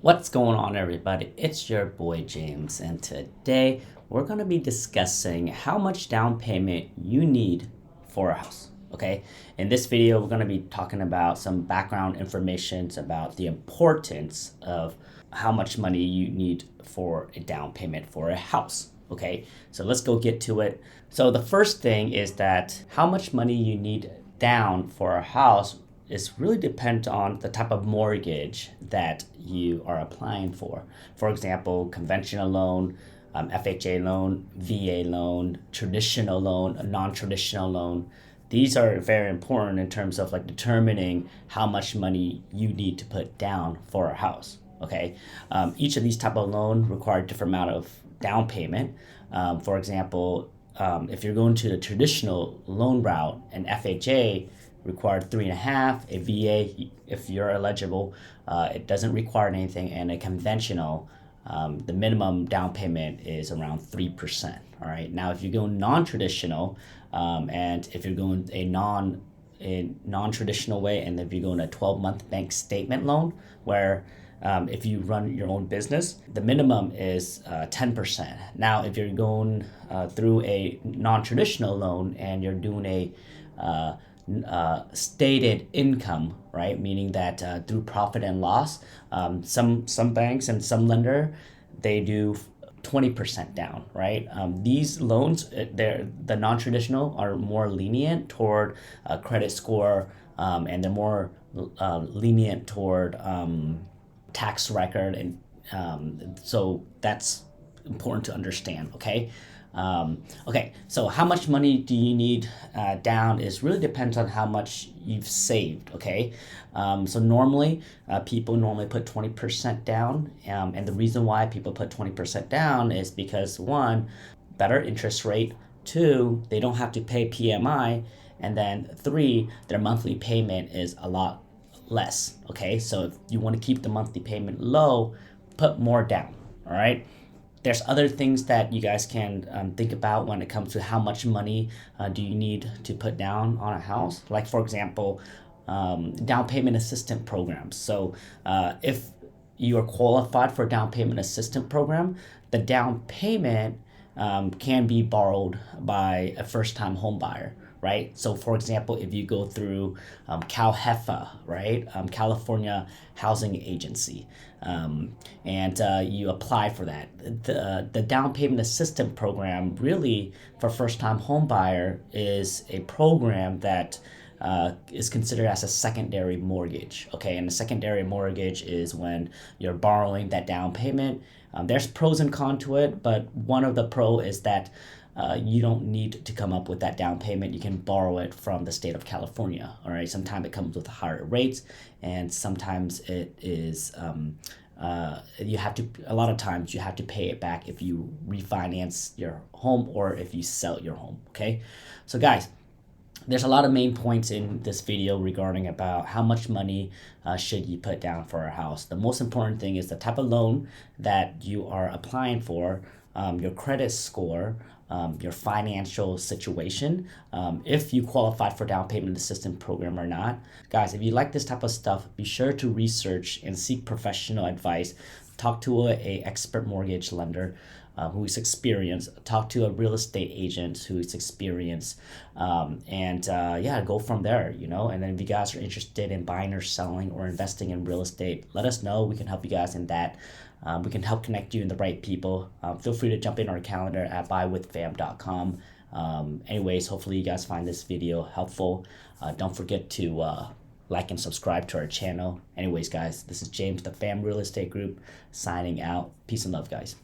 What's going on, everybody? It's your boy James, and today we're going to be discussing how much down payment you need for a house. Okay, in this video, we're going to be talking about some background information about the importance of how much money you need for a down payment for a house. Okay, so let's go get to it. So, the first thing is that how much money you need down for a house is really depend on the type of mortgage that you are applying for. For example, conventional loan, FHA loan, VA loan, traditional loan, a non-traditional loan. These are very important in terms of like determining how much money you need to put down for a house. Okay, each of these type of loan require different amount of down payment. For example, if you're going to the traditional loan route, an FHA required 3.5. A VA, if you're eligible, it doesn't require anything, and a conventional, the minimum down payment is around 3%. All right. Now, if you're going non-traditional, and if you're going a non-traditional way, and if you're going a 12-month bank statement loan, where if you run your own business, the minimum is 10%. Now, if you're going through a non-traditional loan and you're doing a stated income, right? Meaning that through profit and loss, some banks and some lender, they do 20% down, right? These loans, the non-traditional are more lenient toward credit score, and they're more lenient toward tax record, and so that's important to understand. Okay, so how much money do you need down is really depends on how much you've saved. Okay, so normally people normally put 20% down, and the reason why people put 20% down is because one, better interest rate, two, they don't have to pay PMI, and then three, their monthly payment is a lot less. Okay, so if you want to keep the monthly payment low, put more down. All right. There's other things that you guys can think about when it comes to how much money do you need to put down on a house. Like, for example, down payment assistance programs. So if you are qualified for a down payment assistance program, the down payment can be borrowed by a first-time home buyer, right? So, for example, if you go through CalHEFA, right, California Housing Agency, and you apply for that, the down payment assistance program really for first-time home buyer is a program that is considered as a secondary mortgage. Okay, and a secondary mortgage is when you're borrowing that down payment. There's pros and cons to it, but one of the pro is that you don't need to come up with that down payment. You can borrow it from the state of California. All right, sometimes it comes with higher rates, and sometimes it is you have to. A lot of times you have to pay it back if you refinance your home or if you sell your home. Okay, so guys, there's a lot of main points in this video regarding about how much money should you put down for a house. The most important thing is the type of loan that you are applying for, your credit score, your financial situation, if you qualify for down payment assistance program or not. Guys, if you like this type of stuff, be sure to research and seek professional advice. Talk to a expert mortgage lender who is experienced. Talk to a real estate agent who is experienced, and yeah, go from there. And then if you guys are interested in buying or selling or investing in real estate, let us know. We can help you guys in that. We can help connect you in the right people. Feel free to jump in our calendar at buywithpham.com. Anyways, hopefully you guys find this video helpful. Don't forget to like and subscribe to our channel. Anyways, guys, this is James, the Pham Real Estate Group, signing out. Peace and love, guys.